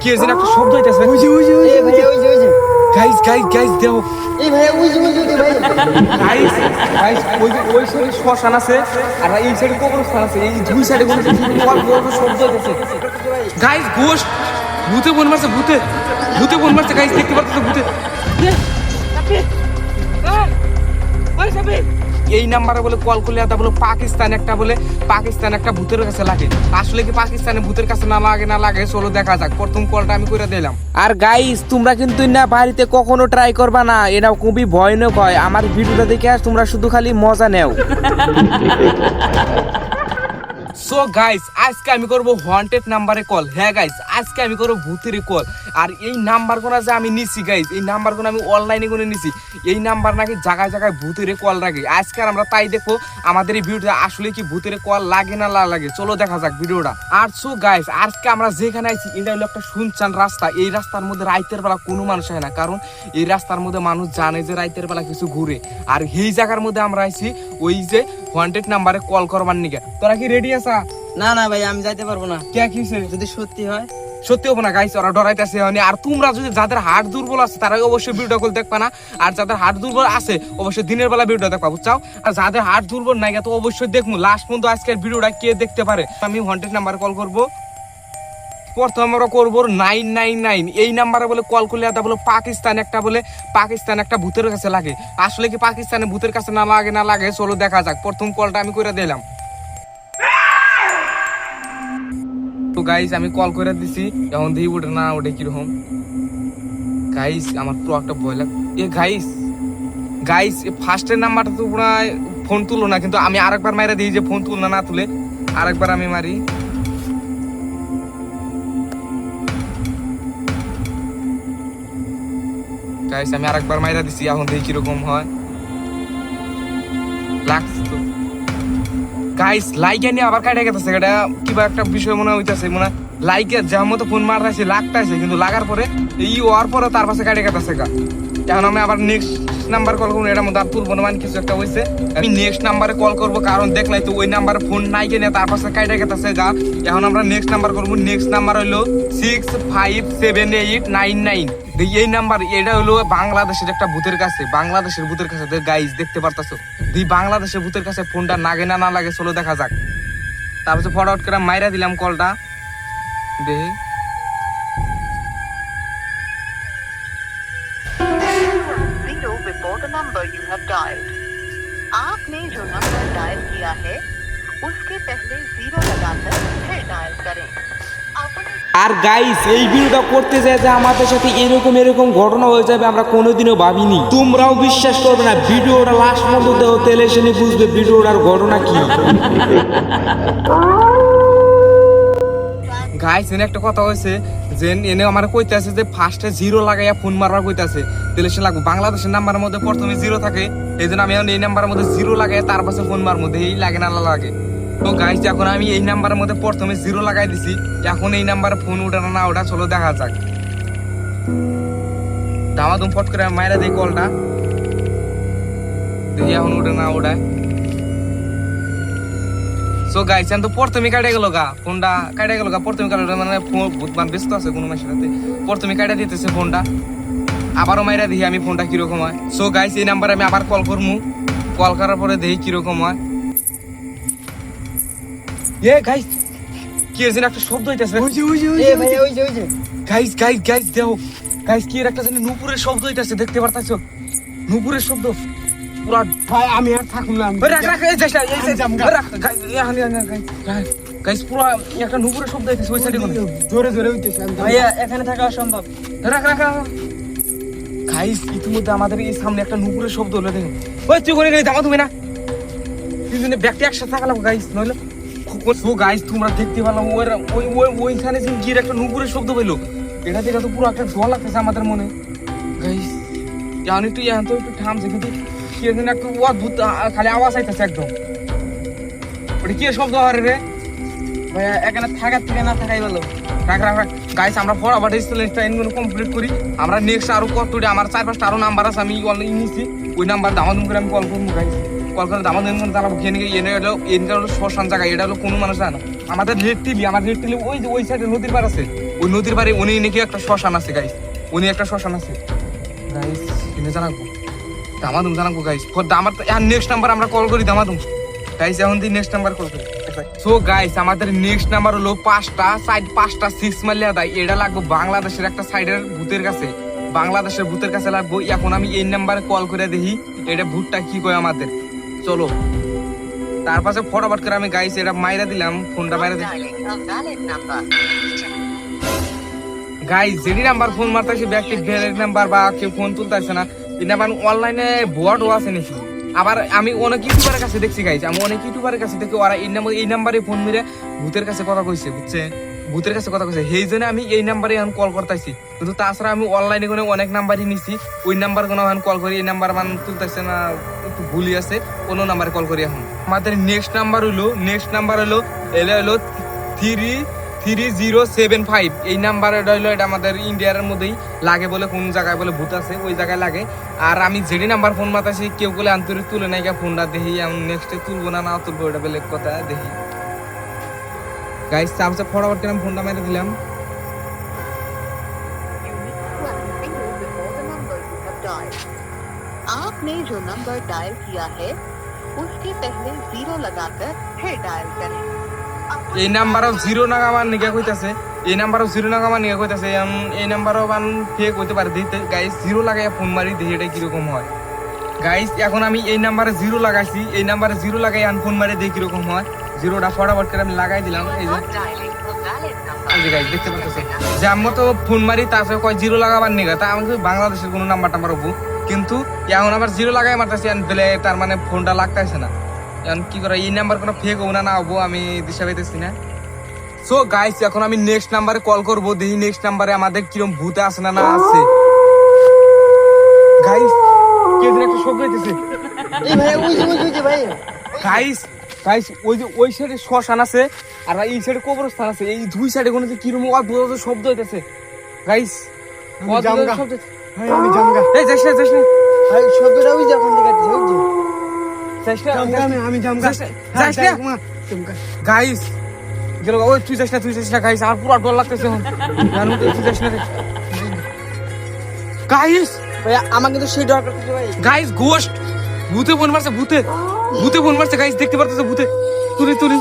কি এর যেন একটা শব্দ হইতাছে। এ ভাই ওই যে গাইস দেখো এ ভাই ওই যে ভাই গাইস ওই সাইডে শ্মশান আছে আর এই সাইডে কবরস্থান আছে, এই দুই সাইডে কোনো শব্দ হইতাছে। গাইস ভূতে বোন মারছে, ভূতে বোন মারছে গাইস, দেখতে পাচ্ছ ভূতে। এই নাম্বারে বলে কল করলে এটা বলে পাকিস্তান একটা ভূতের কাছে লাগে। আসলে কি পাকিস্তানে ভূতের কাছে না লাগে চলো দেখা যাক। প্রথম কলটা আমি করে দিলাম। আর গাইস তোমরা কিন্তু না বাড়িতে কখনো ট্রাই করবা না, এটা খুবই ভয়ানক হয়। আমার ভিডিওটা দেখে তোমরা শুধু খালি মজা নেও। সো গাইস আজকে আমি করব ওয়ান্টেড নাম্বারে কল। হ্যাঁ গাইস আজকে আমি করব ভূতের কল। আর এই নাম্বারগুলো যে আমি নিছি গাইস, এই নাম্বারগুলো আমি অনলাইনে করে নিছি। এই নাম্বার নাকি জায়গায় ভূতের কল লাগে। আজকে আমরা তাই দেখো আমাদের এই ভিডিওটা আসলে কি ভূতের কল লাগে না লাগে, চলো দেখা যাক ভিডিওটা। আর সো গাইস আজকে আমরা যেখানে আইছি এটা হলো একটা শুনশান রাস্তা। এই রাস্তার মধ্যে রাতের বেলা কোনো মানুষ হয় না, কারণ এই রাস্তার মধ্যে মানুষ জানে যে রাতের বেলা কিছু ঘুরে। আর এই জায়গার মধ্যে আমরা আইছি ওই যে ওয়ান্টেড নাম্বারে কল করবার নিকে। তোরা কি রেডি আছা? না ভাই আমি যাইতে পারবো না। কে কিছে যদি সত্যি হয়? সত্যি হবে না গাইস, ওরা ডরাইতেছে। আর তোমরা যদি যাদের হার্ট দুর্বল আছে তারা অবশ্যই ভিডিও কল দেখবা না, আর যাদের হার্ট দুর্বল আছে অবশ্যই দিনের বেলা ভিডিও দেখবা, বুঝছো? আর যাদের হার্ট দুর্বল নাই তো অবশ্যই দেখবো লাস্ট পর্যন্ত আজকের ভিডিওটা কে দেখতে পারে। আমি ওয়ান্টেড নাম্বারে কল করবো। প্রথম আমরা করবো 999। এই নাম্বারে বলে কল করলে এটা বলে পাকিস্তান একটা ভূতের কাছে লাগে। আসলে কি পাকিস্তানে ভূতের কাছে না লাগে চলো দেখা যাক। প্রথম কলটা আমি করে দিলাম। তো গাইস আমি কল করে দিছি, এখন দিয়ে ওঠে না ওঠে কিরকম। গাইস আমার তো একটা ভয় লাগে। এ গাইস ফার্স্টের নাম্বারটা তো প্রায় ফোন তুলো না, কিন্তু আমি আরেকবার মাইরা দিই যে ফোন তুল না তুলে আরেকবার আমি মারি। গাইস আমি আরেকবার মাইরা দিছি, এখন দেখি কিরকম হয়। লাগছে তো গাইস লাইকে নিয়ে আবার কাটে গেছে। এটা কিবা একটা বিষয় মনে হইতাছে, মনে লাইকের যার মতো ফোন মারতেছে লাগতেছে, কিন্তু লাগার পরে এই ওয়ার পরে তার পাশে কাটে গেছে গা। এখন আমি আবার নেক্সট নাম্বার কল করবো, এটার মধ্যে আর তুলবো না, কিছু একটা হয়েছে। আমি নেক্সট নাম্বারে কল করবো, কারণ দেখলাই তো ওই নাম্বারে ফোন নাই কিনে তার পাশে কাটে গেছে গা। এখন আমরা নেক্সট নাম্বার করবো। নেক্সট নাম্বার হইলো 657899। এই নাম্বার এটা হলো বাংলাদেশের একটা ভূতের কাছে, গাইস দেখতে পারতাছো। বাংলাদেশের ভূতের কাছে ফোনটা লাগে না লাগে চলো দেখা যাক। তারপর ফরওয়ার্ড করে মাইরা দিলাম কলটা। দেখি zero before the number you have dialled. आपने जो नंबर डायल किया है उसके पहले जीरो लगाकर फिर डायल करें। আর গাইস এই ভিডিওটা করতে যায় যে আমাদের সাথে এরকম ঘটনা হয়ে যাবে আমরা কোনোদিনও ভাবিনি। তোমরাও বিশ্বাস করবে না, ভিডিওটা লাস্ট পর্যন্ত দেখো, তেলে সেনে বুঝবে ভিডিওটার ঘটনা কি। গাইস এনে একটা কথা হয়েছে যে এনে আমার কইতাছে যে ফার্স্টে জিরো লাগাইয়া ফোন মারবার কইতাছে, তেলে সে লাগবে। বাংলাদেশের নাম্বারের মধ্যে প্রথমে জিরো থাকে, এই জন্য আমি এখন এই নাম্বারের মধ্যে জিরো লাগাই তার পাশে ফোন মার মধ্যে এই লাগে না লাগে। তো গাইস এখন আমি এই নাম্বারের মধ্যে প্রথমে জিরো লাগাই দিছি, এখন এই নাম্বারে ফোন উঠে না ওটা চলো দেখা যাক। দামাদম ফট করে মাইরা দিই কলটা, দেখি এখন উঠে না ওটায়। সো গাইস এখন তো প্রথমে কাটে গেল গা, ফোনটা কাটে গেল গা। প্রথমে কাটে মানে বুধবার ব্যস্ত আছে কোনো মাসের সাথে, প্রথমে কাটে দিতেছে ফোনটা। আবারও মাইরা দেখি আমি ফোনটা কিরকম হয়। সো গাইস এই নাম্বারে আমি আবার কল করবো, কল করার পরে দেখি কিরকম হয়। এ গাইস কি এর যেন একটা শব্দ হইতাছে। এ ভাই ওই যে গাইস দেখো গাইস কি এর একটা যেন নুপুরের শব্দ হইতাছে, দেখতে পারতাছো নুপুরের শব্দ পুরা। ভাই আমি আর থাকুম না। রাখ এই যাইস রাখ গাইস পুরা একটা নুপুরের শব্দ হইতাছে ওই সাইডে। জোরে হইতেছে ভাইয়া, এখানে থাকা অসম্ভব। রাখ গাইস ইতিমধ্যে আমাদের এই সামনে একটা নুপুরের শব্দ হলো, দেখো। ওই তুই করে গেলি দামা তুমি না তিনজনে ব্যক্তি একসাথে থাকালাম গাইস, নইলে। ও গাইস তোমরা দেখতে পেলাম ওইখানে যে গিয়ে একটা নুপুরের শব্দ পেলো, এটা দেখে তো পুরো একটা ডর লাগতেছে আমাদের মনে। গাইস এখন একটু থামছে, কিন্তু কি যেন একটা অদ্ভুত খালি আওয়াজ আইতেছে একদম। ওটা কি শব্দ হয় রে ভাইয়া? এখানে থাকার থেকে না থাকাই ভালো। রাখ গাইস আমরা ফটাফট স্টাইনগুলো কমপ্লিট করি। আমরা নেক্সট আরো কতটি আমার 4-5টা আরো নাম্বার আছে, আমি নিছি ওই নাম্বার দামাদম করে আমি কল করবো গাইস। কল করে দামাদম চালাবো। এটা হলো শ্মশান জায়গা, এটা হলো কোনো মানুষ জানে না। আমাদের রেড টিলি ওই সাইডে নদীর পার আছে, ওই নদীর পারে উনি নাকি একটা শ্মশান আছে গাইস, উনি একটা শ্মশান আছে গাইস, কিনে জানাবো দামাদুম জানাবো গাইস। আমার নেক্সট নাম্বার আমরা কল করি দামাদুম গাইস, এখন দিয়ে নেক্সট নাম্বার কল করি। সো গাইস আমাদের নেক্সট নাম্বার হলো 5টা 6 মারলে দেয়, এটা লাগবে বাংলাদেশের একটা সাইডের ভূতের কাছে, বাংলাদেশের ভূতের কাছে লাগবো। এখন আমি এই নাম্বারে কল করে দেখি এটা ভূতটা কি কয় আমাদের। চলো তার পাশে ফটাফট করে আমি গাইস এটা মাইরা দিলাম, ফোনটা মাইরা দিলাম Dialing a valid number. Guys. যেটি নাম্বার ফোন মারতেছি ব্যক্তি ভ্যালিড নাম্বার বা কেউ ফোন তুলতেছে না, এই নাম্বার অনলাইনে বোর্ডও আছে নাকি। আবার আমি অনেক ইউটিউবারের কাছে দেখছি গাইস, আমি অনেক ইউটিউবারের কাছে দেখি ওরা এই নাম্বারে ফোন মেরে ভূতের কাছে কথা কইছে, বুঝছে, ভূতের কাছে কথা কইছে। সেই জন্য আমি এই নাম্বারে এখন কল করতেছি। কিন্তু তাছাড়া আমি অনলাইনে কোনো অনেক নাম্বারই নিছি, ওই নাম্বার কোনো এখন কল করি, এই নাম্বার মান তুলতেছে না, একটু ভুলই আছে, অন্য নাম্বারে কল করি এখন। আমাদের নেক্সট নাম্বার হলো এটা হলো 3075। এই নাম্বার হলো এটা আমাদের ইন্ডিয়ার মধ্যেই লাগে বলে, কোন জায়গায় বলে ভূত আছে ওই জায়গায় লাগে। আর আমি যেটি নাম্বার ফোন মাতাছি কেউ বলে আন্তরিক তুলে নাই ফোনটা, দেখি আমি নেক্সটে তুলবো না তুলবো এটা বেলেগ কথা, দেখি গাইস। চাপসে ফটাফট করে আমি ফোনটা মেরে দিলাম। आपने जो नंबर डायल किया है उसके पहले 0 लगाकर फिर डायल करें। এই নাম্বারও 0 নাগাবার নিকে কইতাছে, এই নাম্বারও 0 নাগাবার নিকে কইতাছে, এই নাম্বারও বান ফেক হইতে পারে। দিতে গাইস 0 লাগাই ফোন মারি দেখি এটা কিরকম হয় গাইস। এখন আমি এই নাম্বারে 0 লাগাইছি, এই নাম্বারে 0 লাগাই ফোন মারি দেখি কিরকম হয়। 0টা ফটাফট করে আমি লাগাই দিলাম। এই যে গাইস দেখতে পাচ্ছেন যে আমি তো ফোন মারি তারপরে কয় 0 লাগাবার নিগা, তা আমি বাংলাদেশের কোনো নাম্বার টাম্বার হবো, কিন্তু এখন আবার 0 লাগাই মারতেছি বেলে, তার মানে ফোনটা লাগতেছে না। এখন কি করে এই নাম্বার কোনো ফেক হবো না হবো আমি দিশা পাইতেছি না। সো গাইস এখন আমি নেক্সট নাম্বারে কল করবো, দেখি নেক্সট নাম্বারে আমাদের কিরকম ভূত আছে না আছে। গাইস কে যেন একটা শব্দ হইতেছে। এই ভাই ওই যে ভাই গাইস ওই যে ওই সাইডে শ্মশান আছে আর এই সাইডে কবরস্থান আছে, এই দুই সাইডে কোনো কিরকম অদ্ভুত শব্দ হইতেছে গাইস, অদ্ভুত শব্দ। ভাই আমি জামগা এই যাস না ভাই শব্দটা ওই যে ওখান থেকে আসছে, ওই যে যাস না আমি জামগা যাস না গাইস। গেল ওই তুই যাস না গাইস, আমার পুরো ডর লাগতেছে এখন, জানো তুই যাস না গাইস। ভাই আমার কিন্তু সেই ডর করতেছে ভাই। গাইস গোস্ট ভূতে ফোন মারছে, ভূতে ফোন মারছে গাইস, দেখতে পারতেছে ভূতে। তুলি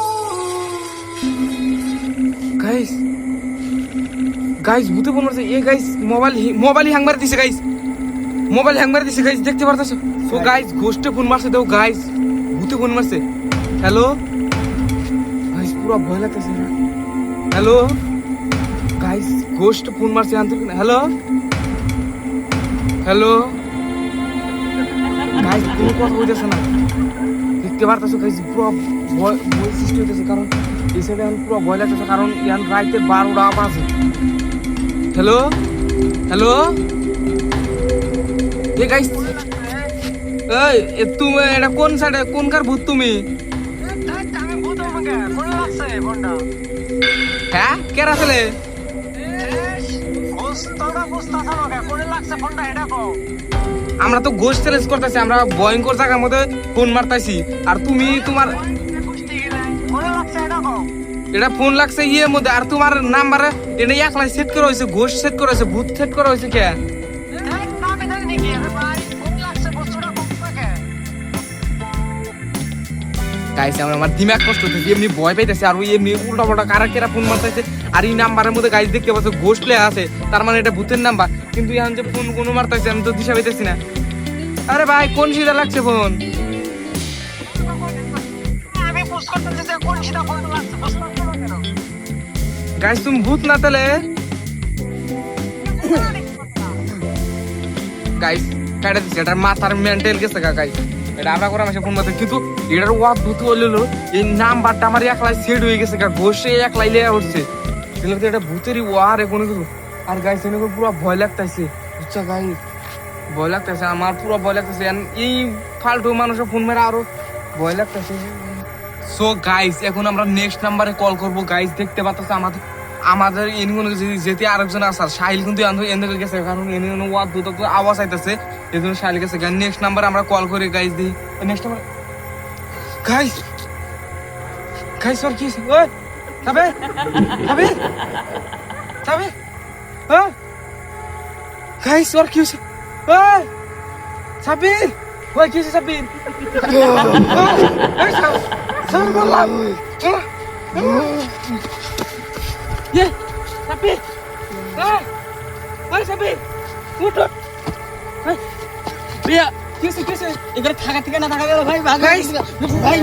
গাইস ভূতে ফোন মারছে। এ গাইস মোবাইল হ্যাং মারি দিছে গাইস, দেখতে পারতেছো। সো গাইস গোস্টে ফোন মারছে, দেখো গাইস ভূতে ফোন মারছে। হ্যালো গাইস পুরো ভয় লাগতেছে না। হ্যালো গাইস গোস্ট ফোন মারছে, হ্যালো গাইস কোনো কথা হইতেছে না, দেখতে পারতেছো গাইস পুরো ভয় সৃষ্টি হইতেছে, কারণ এই সাইডে এখন পুরো ভয় লাগতেছে, কারণ এখন রাইতে 12টা বাজে। হ্যালো এ গাইস এই তুমি এটা কোন সাইডে কোনকার ভূত তুমি? হ্যাঁ কেরা ছেলে আমরা তো গোস্ট চ্যালেঞ্জ করতেছি, আমরা ভয়ঙ্কর জায়গার মধ্যে ফোন মারতেছি, আর তুমি তোমার এটা ফোন লাগছে ইয়ের মধ্যে, আর তোমার নাম্বার এটা একলাই সেট করা হয়েছে, গোস্ট সেট করা হয়েছে, ভূত সেট করা হয়েছে কে? গাইস আমার দিমাগ কষ্ট হচ্ছে, এমনি ভয় পাইতেছে, আর ওই এমনি উল্টা পাল্টা কারা কেরা ফোন মারতেছে, আর এই নাম্বারের মধ্যে গাইস দেখতে পাচ্ছ গোস্ট লেখা আছে, তার মানে এটা ভূতের নাম্বার। কিন্তু এখন যে ফোন কোনো মারতেছে আমি তো দিশা পাইতেছি না। আরে ভাই কোন সিধা লাগছে ফোন? গাইস তুমি ভূত না তাহলে গাইস কাটা দিচ্ছে, এটার মাথার মেন্টাল গেছে গাইস, এটা আমরা করে আমাকে ফোন মারতে, কিন্তু এটার ওয়াদ ভূত হলো এই নাম্বারটা আমার একলাই সেট হয়ে গেছে, ঘষে একলাই লেয়া উঠছে, এটা ভূতেরই ওয়ার এখন। আর গাইস এনেকে পুরো ভয় লাগতেছে, বুঝছো গাইস ভয় লাগতেছে, আমার পুরো ভয় লাগতেছে, এই ফালতু মানুষের ফোন মেরে আরো ভয় লাগতেছে। সো গাইস এখন আমরা নেক্সট নাম্বারে কল করবো গাইস, দেখতে পাচ্ছ আমাদের এনগুলো যেতে আরেকজন আসার সাহিল কিন্তু এনে গেছে, কারণ এনে ওয়াদ দুটো আওয়াজ আইতেছে, এই জন্য সাহিল গেছে। নেক্সট নাম্বারে আমরা কল করি গাইস, দিই নেক্সট নাম্বার গাইস ওর কি ওই তবে সাবির হ্যাঁ গাইস ওর কি হয়েছে ওই সাবির ওই কি হয়েছে সাবির সাবির বললাম ये साबिर ओए साबिर उठ भैया कैसे এখানে থাকা থেকে না থাকা গেল ভাই ভাগ Guys! ভাই